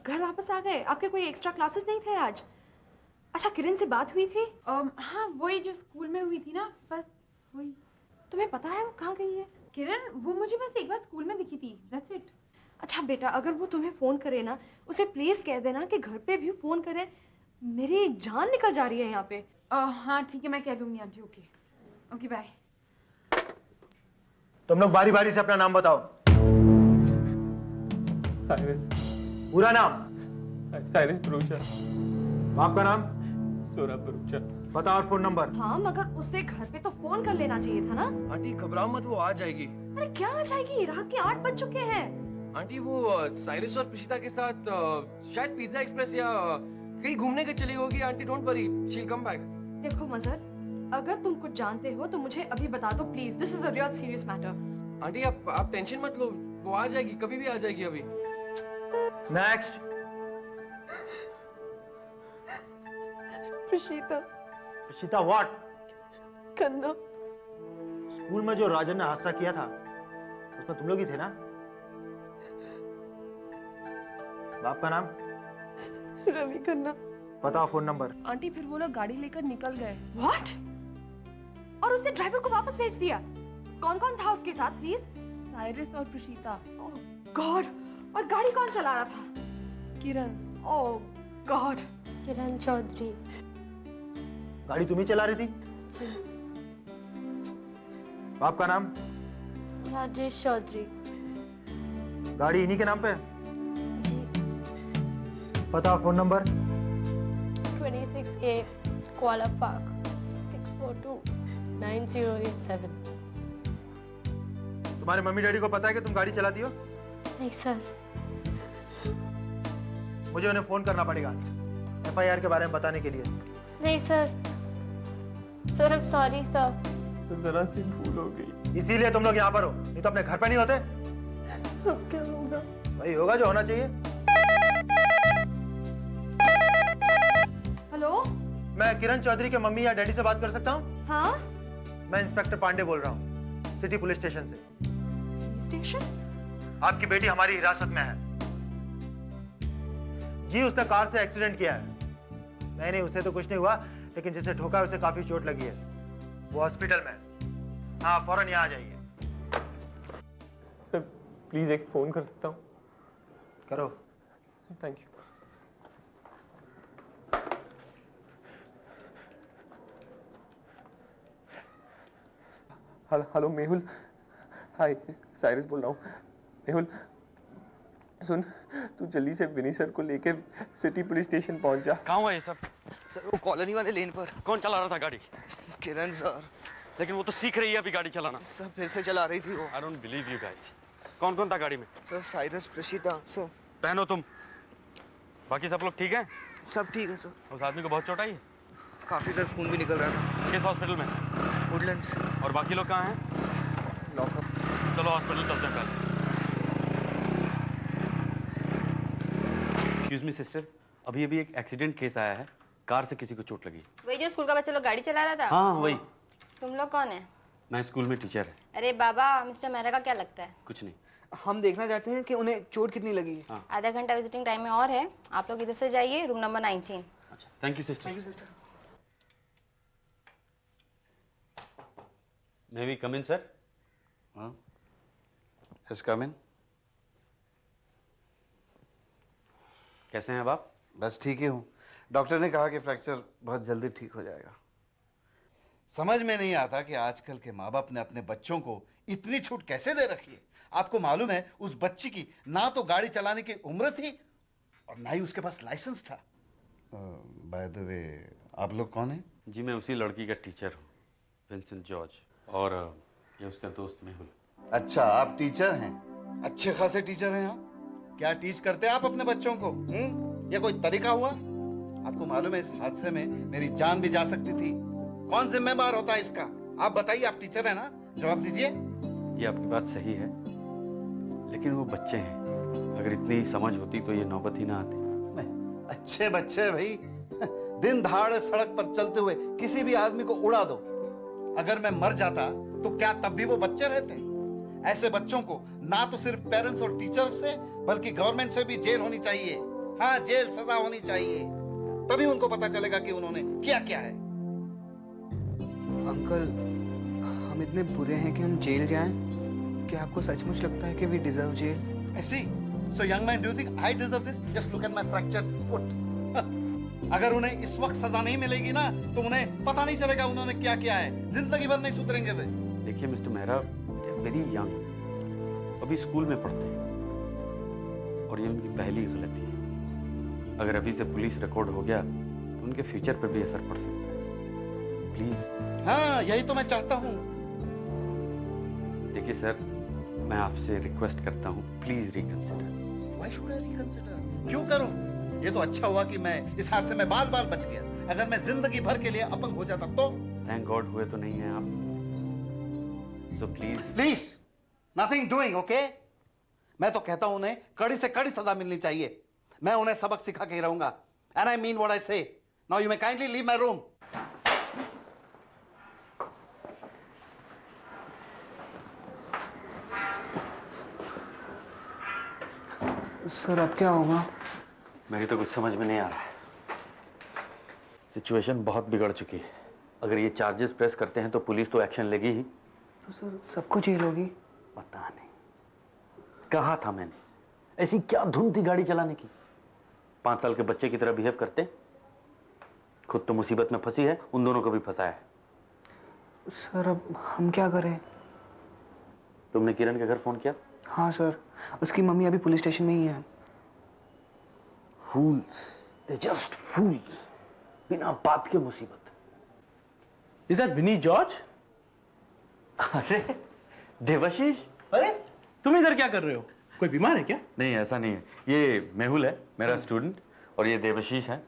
घर वापस आ गए? आपके कोई एक्स्ट्रा क्लासेस नहीं थे आज? अच्छा, किरण से बात हुई थी? हाँ, वही जो स्कूल में हुई थी ना, बस वही। तुम्हें पता है वो कहाँ गई है? किरण, वो मुझे बस एक बार स्कूल में दिखी थी, दैट्स इट। अच्छा बेटा, अगर वो तुम्हें फोन करे ना, उसे प्लीज कह देना कि घर पे भी फोन करे। मेरी जान निकल जा रही है यहाँ पे। हाँ ठीक है, मैं कह दूंगी आंटी। Okay okay, bye. तुम लोग बारी बारी से अपना नाम बताओ। साइरस। पूरा नाम? साइरस भरूचा। बाप का नाम? सोरा भरूचा। पता और फोन नंबर? हाँ, मगर उसे घर पे तो फोन कर लेना चाहिए था ना। आंटी घबराओ मत, वो आ जाएगी। अरे क्या आ जाएगी? रात के 8 बज चुके हैं। आंटी वो साइरस और प्रिशिता के साथ शायद पिज्जा एक्सप्रेस या कहीं घूमने के चली होगी। Aunty don't worry, she will come back. देखो मजहर, अगर तुम कुछ जानते हो तो मुझे अभी बता दो please. This is a real serious matter. Aunty आप टेंशन मत लो, वो आ जाएगी, कभी भी आ जाएगी अभी। नेक्स्ट। प्रिशिता। प्रिशिता व्हाट? खन्ना। स्कूल में जो राजन ने हादसा किया था उसमें तुम लोग ही थे ना? बाप का नाम? रवि खन्ना। पता और फोन नंबर? आंटी फिर वो लोग गाड़ी लेकर निकल गए। व्हाट? और उसने ड्राइवर को वापस भेज दिया? कौन कौन था उसके साथ प्लीज? साइरस और प्रिशिता। ओह गॉड, और गाड़ी कौन चला रहा था? किरण। ओह गॉड। किरण चौधरी। गाड़ी तुम ही चला रही थी? जी। बाप का नाम? राजेश चौधरी। गाड़ी इन्हीं के नाम पे? जी। पता और phone number? 26A Cola park 642 9087। तुम्हारे मम्मी डैडी को पता है कि तुम गाड़ी चलाती हो? नहीं सर। मुझे उन्हें फोन करना पड़ेगा FIR के बारे में बताने के लिए। नहीं sir. Sir I am sorry sir. तो जरा सी भूल हो गई। इसीलिए तुम लोग यहाँ पर हो, नहीं तो अपने घर पे नहीं होते। अब क्या होगा? वही होगा जो होना चाहिए। हेलो? मैं किरण चौधरी के मम्मी या डैडी से बात कर सकता हूँ? हाँ? मैं इंस्पेक्टर पांडे बोल रहा हूँ, सिटी पुलिस स्टेशन से। स्टेशन? आपकी बेटी हमारी हिरासत में है। जी, उसने कार से एक्सीडेंट किया है। नहीं, उसे तो कुछ नहीं हुआ, लेकिन जिसे ठोका है उसे काफी चोट लगी है। वो हॉस्पिटल में है। हाँ, फौरन यहाँ आ जाइए। सर प्लीज एक फोन कर सकता हूँ? करो। Thank you. Hello Mehul. Hi, Cyrus बोल रहा हूँ। मेहुल सुन, तू जल्दी से विनी सर को लेके सिटी पुलिस स्टेशन पहुंच जा। कहाँ हुआ ये सब? सर वो कॉलोनी वाले लेन पर। कौन चला रहा था गाड़ी? किरण सर। लेकिन वो तो सीख रही है अभी गाड़ी चलाना। सर फिर से चला रही थी वो। I don't believe you guys. कौन कौन था गाड़ी में? Sir Cyrus, Prishita sir. पहनो तुम। बाकी सब लोग ठीक हैं? सब ठीक है सर। उस आदमी को बहुत चोट आई है? काफी सर खून भी निकल रहा था। किस हॉस्पिटल में? वुडलैंड्स। और बाकी लोग कहाँ हैं? लॉकअप। चलो हॉस्पिटल चलते हैं पहले। एक्सक्यूज मी सिस्टर, अभी अभी एक एक्सीडेंट केस आया है, कार से किसी को चोट लगी। वही जो स्कूल का बच्चा लोग गाड़ी चला रहा था? हाँ वही। तुम लोग कौन है? मैं स्कूल में टीचर है। अरे बाबा, मिस्टर मेहरा का क्या लगता है? कुछ नहीं। हम देखना चाहते हैं कि उन्हें चोट कितनी लगी है। हाँ। आधा घंटा विजिटिंग टाइम में और है, आप लोग इधर से जाइए, रूम नंबर 19। अच्छा, thank you sister. Thank you sister. May we come in sir? हाँ, यस कम इन। कैसे हैं अब आप? बस ठीक ही हूँ। डॉक्टर ने कहा कि फ्रैक्चर बहुत जल्दी ठीक हो जाएगा। समझ में नहीं आता कि आजकल के माँ बाप ने अपने बच्चों को इतनी छूट कैसे दे रखी है। आपको मालूम है उस बच्ची की ना तो गाड़ी चलाने की उम्र थी और ना ही उसके पास लाइसेंस था। बाय द वे, आप लोग कौन हैं? जी मैं उसी लड़की का टीचर हूँ, विंसेंट जॉर्ज, और ये उसका दोस्त मेहुल। अच्छा, आप टीचर हैं? अच्छे खासे टीचर हैं आप। क्या टीच करते हैं आप अपने बच्चों को? ये कोई तरीका हुआ? आपको मालूम है इस हादसे में मेरी जान भी जा सकती थी। कौन जिम्मेदार होता है इसका? आप बताइए, आप टीचर है ना, जवाब दीजिए। ये आपकी बात सही है, लेकिन वो बच्चे हैं, अगर इतनी समझ होती तो ये नौबत ही ना आती। अच्छे बच्चे भाई, दिन दहाड़े सड़क पर चलते हुए किसी भी आदमी को उड़ा दो। अगर मैं मर जाता तो क्या तब भी वो बच्चे रहते? ऐसे बच्चों को ना तो सिर्फ पेरेंट्स और टीचर से बल्कि गवर्नमेंट से भी जेल होनी चाहिए। हाँ, जेल सजा होनी चाहिए, तभी उनको पता चलेगा कि उन्होंने क्या क्या है। अंकल, हम इतने बुरे हैं कि हम जेल जाएं? क्या आपको सचमुच लगता है कि we deserve jail? I see. So young man, do you think I deserve this? Just look at my fractured foot. अगर उन्हें इस वक्त सजा नहीं मिलेगी ना, तो उन्हें पता नहीं चलेगा उन्होंने क्या किया है, जिंदगी भर नहीं सुधरेंगे वे। देखिए मिस्टर मेहरा, वेरी यंग, अभी स्कूल में पढ़ते हैं और ये उनकी पहली गलती है। अगर अभी से पुलिस रिकॉर्ड हो गया तो उनके फ्यूचर पर भी असर पड़ सकता है। प्लीज। हाँ, यही तो मैं चाहता हूँ। देखिए सर, मैं आपसे रिक्वेस्ट करता हूँ, please reconsider. Why should I reconsider? क्यों करूं? ये तो अच्छा हुआ कि मैं इस हादसे में बाल बाल बच गया। अगर मैं जिंदगी भर के लिए अपंग हो जाता तो? थैंक गॉड हुए तो नहीं है आप। So please. Please, nothing doing, okay? मैं तो कहता हूं उन्हें कड़ी से कड़ी सजा मिलनी चाहिए। मैं उन्हें सबक सिखा के ही रहूंगा। And I mean what I say. Now you may kindly leave my room. Sir, अब क्या होगा? मेरी तो कुछ समझ में नहीं आ रहा है। सिचुएशन बहुत बिगड़ चुकी है। अगर ये चार्जेस प्रेस करते हैं तो पुलिस तो एक्शन लेगी ही। तो सर, सबको जेल होगी? पता नहीं, कहा था मैंने, ऐसी क्या धुन थी गाड़ी चलाने की। 5 साल के बच्चे की तरह बिहेव करते। खुद तो मुसीबत में फंसी है, उन दोनों को भी फंसाया है। सर, अब हम क्या करें? तुमने किरण के घर फोन किया? हाँ सर, उसकी मम्मी अभी पुलिस स्टेशन में ही है। फूल्स, दे जस्ट फूल्स, बिना बात के मुसीबत। Is that Winnie George? अरे देवाशीष, अरे तुम इधर क्या कर रहे हो? कोई बीमार है क्या? नहीं ऐसा नहीं है, ये मेहुल है मेरा स्टूडेंट और ये देवाशीष है।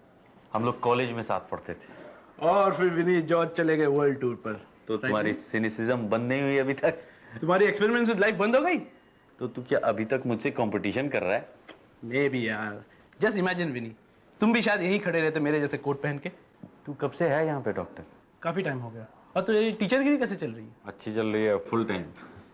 हम लोग कॉलेज में साथ पढ़ते थे। और फिर विनी जॉर्ज चले गए वर्ल्ड टूर पर। तो तुम्हारी सिनिसिज्म बंद नहीं हुई अभी तक? तुम्हारी एक्सपेरिमेंट्स विद लाइफ बंद हो गई? तो तू क्या अभी तक मुझसे कंपटीशन कर रहा है? मे बी यार, जस्ट इमेजिन विनी, तुम भी शायद यहीं खड़े रहते मेरे जैसे कोट पहन के। तू कब से है यहाँ पे डॉक्टर? काफी टाइम हो गया। और तो ये टीचरगिरी कैसे चल रही है? अच्छी चल रही है, फुल टाइम।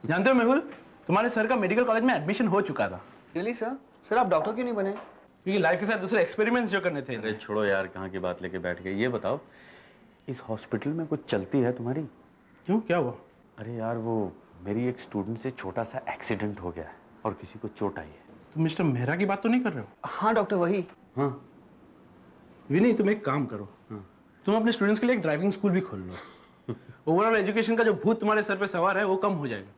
जानते हो मेहुल, तुम्हारे सर का मेडिकल कॉलेज में एडमिशन हो चुका था। Really sir? सर, आप डॉक्टर क्यों नहीं बने? क्योंकि लाइफ के साथ दूसरे एक्सपेरिमेंट्स जो करने थे। अरे छोड़ो यार, कहाँ की बात लेके बैठ गए। ये बताओ, इस हॉस्पिटल में कुछ चलती है तुम्हारी? क्यों, क्या हुआ? अरे यार, वो मेरी एक स्टूडेंट से छोटा सा एक्सीडेंट हो गया है और किसी को चोट आई है। तुम मिस्टर मेहरा की बात तो नहीं कर रहे हो? हाँ डॉक्टर, वही। हाँ विनी, तुम एक काम करो, तुम अपने स्टूडेंट्स के लिए एक ड्राइविंग स्कूल भी खोल लो। ओवरऑल एजुकेशन का जो भूत तुम्हारे सर पे सवार है वो कम हो जाएगा।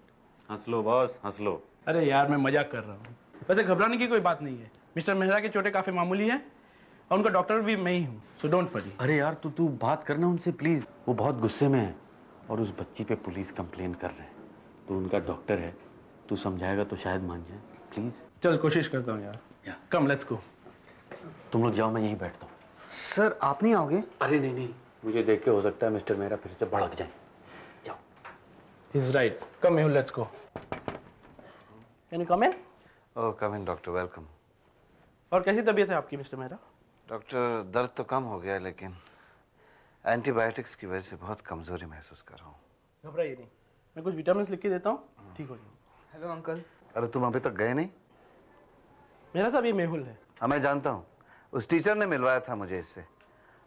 हंस लो बॉस, हंस लो। अरे यार, मैं मजाक कर रहा हूँ। वैसे घबराने की कोई बात नहीं है। मिस्टर मेहरा की चोटें काफी मामूली हैं और उनका डॉक्टर भी मैं ही हूँ, सो डोंट वरी। अरे यार, तू बात करना उनसे प्लीज। वो बहुत गुस्से में है और उस बच्ची पे पुलिस कंप्लेन कर रहे हैं। तो उनका डॉक्टर है, तू समझाएगा तो शायद मान जाए। प्लीज चल, कोशिश करता हूँ यार। कम, लेट्स गो। तुम लोग जाओ, मैं यहीं बैठता हूँ। सर, आप नहीं आओगे? अरे नहीं नहीं, मुझे देख के हो सकता है मिस्टर मेरा फिर से भड़क जाए। जाओ। He's right. Come here, let's go. Can you come in? Oh, come in doctor, welcome. और कैसी तबीयत है आपकी मिस्टर मेहरा? डॉक्टर, दर्द तो कम हो गया, लेकिन एंटीबायोटिक्स की वजह से बहुत कमजोरी महसूस कर रहा हूँ। घबराइए नहीं, मैं कुछ विटामिन लिख के देता हूँ, ठीक हो जाएगा। Hello uncle. अरे तुम अभी तक गए नहीं? मेरा साहब, ये मेहुल है। हाँ, मैं जानता हूँ, उस टीचर ने मिलवाया था मुझे इससे।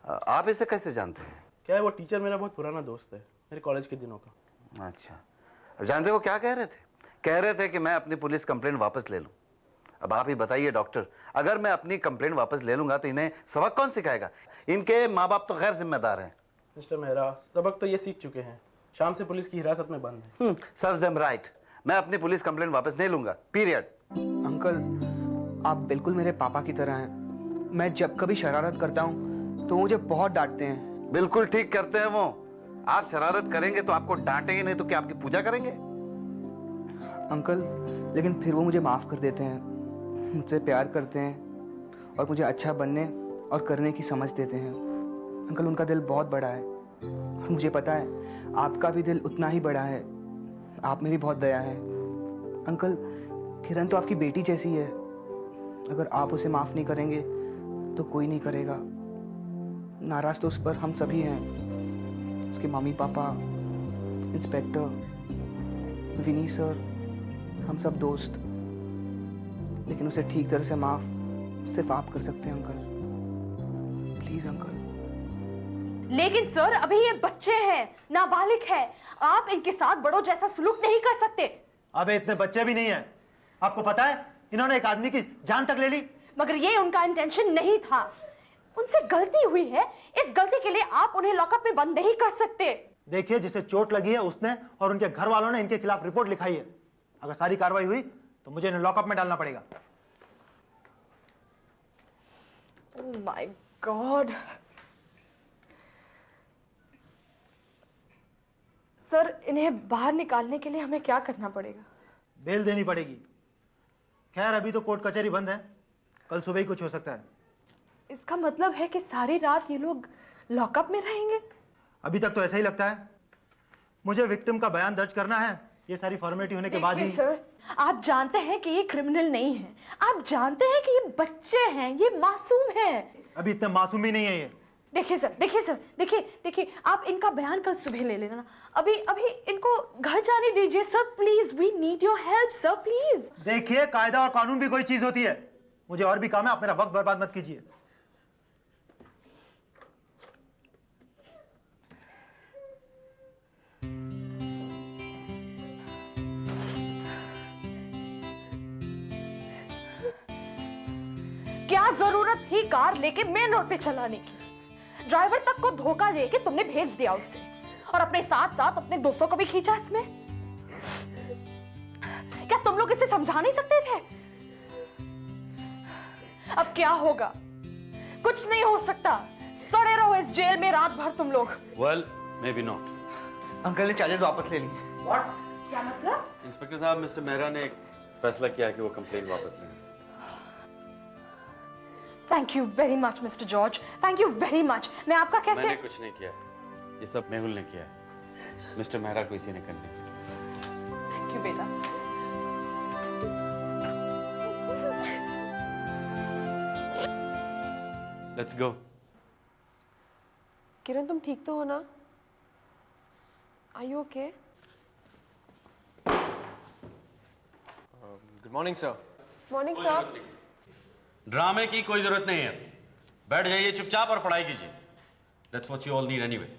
आप इसे कैसे जानते हैं? क्या है, वो टीचर मेरा बहुत पुराना दोस्त है, मेरे कॉलेज के दिनों का। अच्छा, अब जानते हो क्या कह रहे थे? कह रहे थे कि मैं अपनी पुलिस कंप्लेंट वापस ले लूं। अब आप ही बताइए डॉक्टर, अगर मैं अपनी कंप्लेंट वापस ले लूंगा तो इन्हें सबक कौन सिखाएगा? इनके माँ बाप तो गैर जिम्मेदार हैं। मिस्टर मेहरा, सबक तो ये सीख चुके हैं, शाम से पुलिस की हिरासत में बंद है। Serves them right. मैं अपनी पुलिस कंप्लेंट वापस नहीं लूंगा, पीरियड। अंकल, आप बिल्कुल मेरे पापा की तरह हैं। मैं जब कभी शरारत करता हूँ तो मुझे बहुत डांटते हैं। बिल्कुल ठीक करते हैं वो। आप शरारत करेंगे तो आपको डांटेंगे नहीं तो क्या आपकी पूजा करेंगे? अंकल, लेकिन फिर वो मुझे माफ़ कर देते हैं, मुझसे प्यार करते हैं और मुझे अच्छा बनने और करने की समझ देते हैं। अंकल, उनका दिल बहुत बड़ा है और मुझे पता है आपका भी दिल उतना ही बड़ा है। आप में भी बहुत दया है। अंकल, किरण तो आपकी बेटी जैसी है। अगर आप उसे माफ़ नहीं करेंगे तो कोई नहीं करेगा। नाराज़ तो उस पर हम सभी हैं, उसके मम्मी पापा, इंस्पेक्टर, विनी सर, हम सब दोस्त। लेकिन उसे ठीक तरह से माफ़ सिर्फ आप कर सकते हैं अंकल। Please uncle. लेकिन सर अभी ये बच्चे हैं, नाबालिग है, आप इनके साथ बड़ों जैसा सलूक नहीं कर सकते। अबे इतने बच्चे भी नहीं है, आपको पता है इन्होंने एक आदमी की जान तक ले ली। मगर ये उनका इंटेंशन नहीं था, उनसे गलती हुई है, इस गलती के लिए आप उन्हें लॉकअप में बंद नहीं कर सकते। देखिए जिसे चोट लगी है उसने और उनके घर वालों ने इनके खिलाफ रिपोर्ट लिखाई है। अगर सारी कार्रवाई हुई तो मुझे इन्हें लॉकअप में डालना पड़ेगा। Oh my God. सर इन्हें बाहर निकालने के लिए हमें क्या करना पड़ेगा? बेल देनी पड़ेगी। खैर अभी तो कोर्ट कचहरी बंद है, कल सुबह ही कुछ हो सकता है। इसका मतलब है कि सारी रात ये लोग लॉकअप में रहेंगे? अभी तक तो ऐसा ही लगता है। मुझे विक्टिम का बयान दर्ज करना है, ये सारी फॉर्मेलिटी होने के बाद ही। सर आप जानते हैं कि ये क्रिमिनल नहीं है, आप जानते हैं कि ये बच्चे हैं, ये मासूम हैं। अभी इतने मासूम ही नहीं है ये। देखिए सर, देखिए आप इनका बयान कल सुबह ले लेना। अभी इनको घर जाने दीजिए sir, please, we need your help sir, please. देखिए कायदा और कानून भी कोई चीज होती है, मुझे और भी काम है, आप मेरा वक्त बर्बाद मत कीजिए। क्या जरूरत थी कार लेके मेन रोड पे चलाने की? ड्राइवर तक को धोखा दे के तुमने भेज दिया उसे, और अपने साथ साथ अपने दोस्तों को भी खींचा इसमें। क्या तुम लोग इसे समझा नहीं सकते थे? अब क्या होगा? कुछ नहीं हो सकता, सड़े रहो इस जेल में रात भर तुम लोग। Well may be not. Uncle ने चार्जेस वापस ले लिए। व्हाट? क्या मतलब? इंस्पेक्टर साहब, मिस्टर मेहरा ने एक फैसला किया कि वो कंप्लेन वापस लेंगे। Thank you very much mister George, thank you very much. मैं आपका कैसे? मैंने कुछ नहीं किया, ये सब मेहुल ने किया है। मिस्टर मेहरा को इसी ने कन्विंस किया। थैंक यू बेटा। Let's go. किरण तुम ठीक तो हो ना? Are you okay? Good morning sir. Morning sir. ड्रामे की कोई जरूरत नहीं है, बैठ जाइए चुपचाप और पढ़ाई कीजिए। That's what you all need anyway.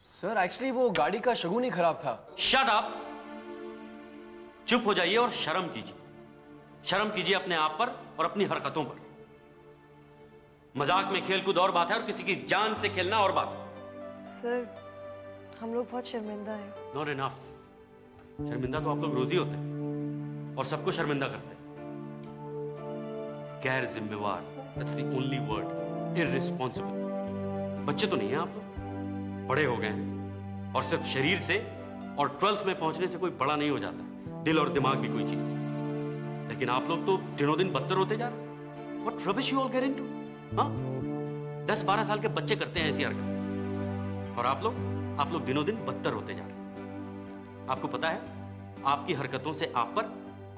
Sir actually वो गाड़ी का शगुन ही खराब था। Shut up! चुप हो जाइए और शर्म कीजिए। शर्म कीजिए अपने आप पर और अपनी हरकतों पर। मजाक में खेलकूद और बात है और किसी की जान से खेलना और बात है। सर हम लोग बहुत शर्मिंदा हैं। Not enough. शर्मिंदा तो आप लोग रोज ही होते हैं और सबको शर्मिंदा करते हैं। गैर जिम्मेवार, that's the only word. Irresponsible. बच्चे तो नहीं हैं आप लोग, बड़े हो गए हैं और सिर्फ शरीर से और 12th में पहुंचने से कोई बड़ा नहीं हो जाता, दिल और दिमाग की कोई चीज। लेकिन आप लोग तो दिनों दिन बदतर होते जा रहे हैं। What rubbish you all get into? हाँ? 10-12 साल के बच्चे करते हैं ऐसी हरकत और आप लोग दिनों दिन बदतर होते जा रहे हैं। आपको पता है आपकी हरकतों से आप पर,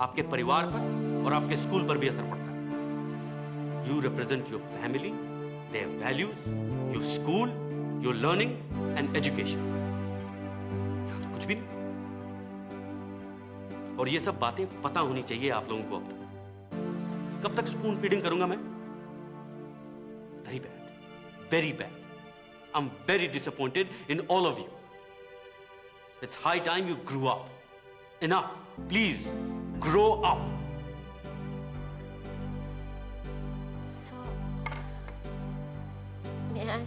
आपके परिवार पर और आपके स्कूल पर भी असर पड़ता है। You represent your family, there values, your school, your learning and education. यहां तो कुछ भी नहीं। और ये सब बातें पता होनी चाहिए आप लोगों को। अब तक कब तक स्पून फीडिंग करूंगा मैं? Very bad, very bad. I am very disappointed in all of you. It's high time you grow up. Enough. Please, grow up. So, may I?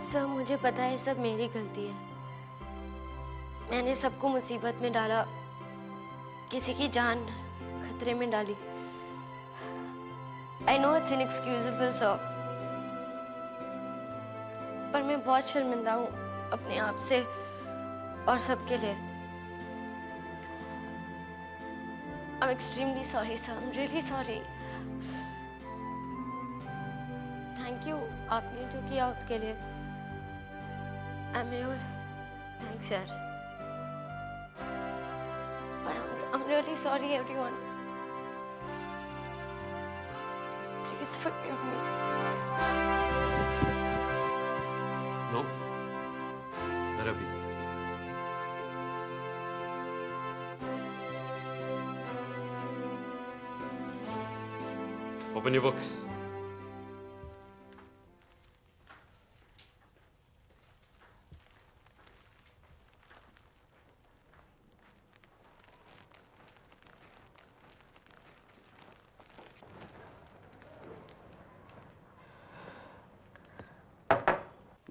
Sir मुझे पता है सब मेरी गलती है। मैंने सबको मुसीबत में डाला, किसी की जान खतरे में डाली। I know it's inexcusable, sir. पर मैं बहुत शर्मिंदा हूँ अपने आप से और सबके लिए। I'm extremely sorry, sir. I'm really sorry. Thank you. आपने जो किया उसके लिए। Thanks, sir. But I'm really sorry, everyone. Please forgive me. No, Ravi. Open your books.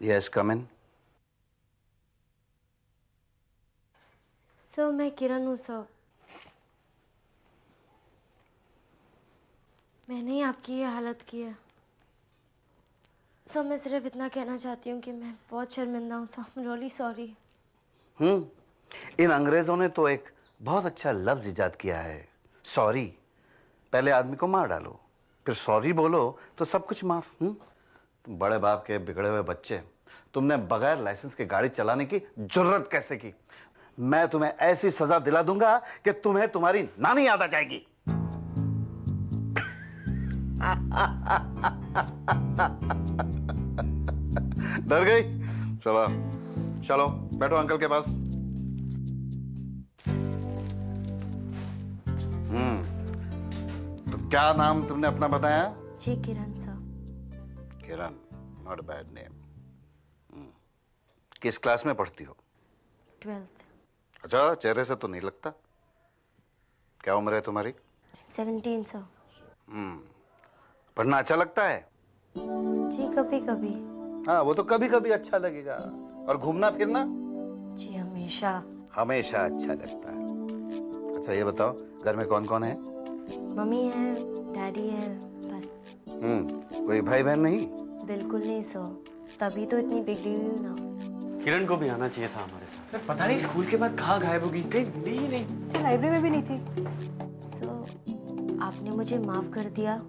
Yes, come in. Sir मैं किरण हूँ सर। मैंने ही आपकी ये हालत की है सर। मैं सिर्फ इतना कहना चाहती हूँ कि मैं बहुत शर्मिंदा हूँ sir. I am really sorry. इन अंग्रेजों ने तो एक बहुत अच्छा लफ्ज इजाद किया है, सॉरी। पहले आदमी को मार डालो, फिर सॉरी बोलो तो सब कुछ माफ। तुम बड़े बाप के बिगड़े हुए बच्चे, तुमने बगैर लाइसेंस की गाड़ी चलाने की जुर्रत कैसे की? मैं तुम्हें ऐसी सजा दिला दूंगा कि तुम्हें तुम्हारी नानी याद आ जाएगी। डर गई? चलो चलो बैठो अंकल के पास। तो क्या नाम तुमने अपना बताया? जी Kiran sir. Kiran, not bad name. किस क्लास में पढ़ती हो? 12th। अच्छा, चेहरे से तो नहीं लगता। क्या उम्र है तुम्हारी? 17 सर। पढ़ना अच्छा लगता है? जी कभी कभी। हाँ, वो तो कभी कभी अच्छा लगेगा। और घूमना फिरना? जी हमेशा। हमेशा अच्छा लगता है। अच्छा ये बताओ, घर में कौन कौन है? मम्मी है, डैडी है, बस। कोई भाई बहन नहीं? बिल्कुल नहीं सर, तभी तो इतनी बिगड़ी हुई हूँ ना। किरण को भी आना चाहिए था हमारे साथ। सर पता नहीं स्कूल के बाद कहाँ गायब होगी, कहीं मिली ही नहीं। लाइब्रेरी में भी नहीं थी। सर आपने मुझे माफ कर दिया।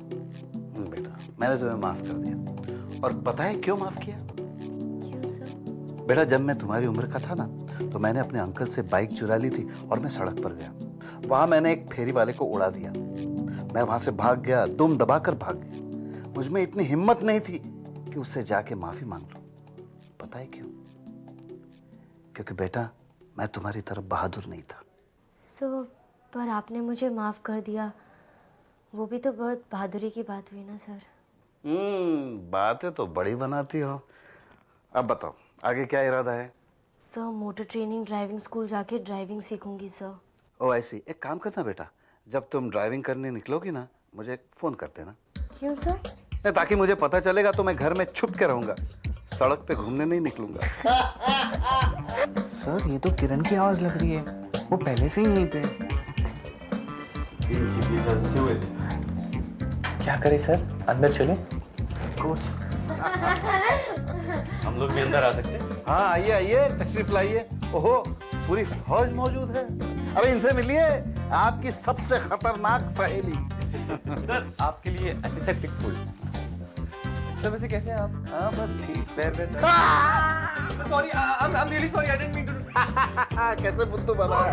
बेटा, मैंने तुम्हें माफ कर दिया। और पता है क्यों माफ किया? क्यों सर? बेटा, जब मैं तुम्हारी उम्र का था ना, तो मैंने अपने अंकल से बाइक चुरा ली थी और मैं सड़क पर गया। वहां मैंने एक फेरी वाले को उड़ा दिया। मैं वहां से भाग गया, दुम दबाकर भाग गया। मुझ में इतनी हिम्मत नहीं थी कि उससे जाके माफी मांग लूं। पता है क्यों? क्योंकि बेटा, मैं तुम्हारी तरफ बहादुर नहीं था। सर पर आपने मुझे माफ कर दिया, वो भी तो बहुत बहादुरी की बात हुई ना सर। बातें तो बड़ी बनाती हो। अब बताओ, आगे क्या इरादा है? Sir motor training driving school जाके ड्राइविंग सीखूंगी सर। ओ ऐसी, एक काम करना बेटा, जब तुम ड्राइविंग करने निकलोगी ना, मुझे फोन कर देना। क्यों सर? नहीं, ताकि मुझे पता चलेगा तो मैं घर में छुप के रहूंगा, सड़क पे घूमने नहीं निकलूंगा। सर ये तो किरण की आवाज लग रही है, वो पहले से ही यहीं पे। क्या करें सर, अंदर चले? हम लोग भी अंदर आ सकते हैं? हाँ आइए आइए, तशरीफ लाइए। ओहो, पूरी फौज मौजूद है। अरे इनसे मिलिए, आपकी सबसे खतरनाक सहेली। सर आपके लिए एंटीसेप्टिक फूल। सर वैसे कैसे हैं आप? हाँ बस ठीक। Sorry, I am really sorry, I didn't mean to. कैसे बुद्धू बना है।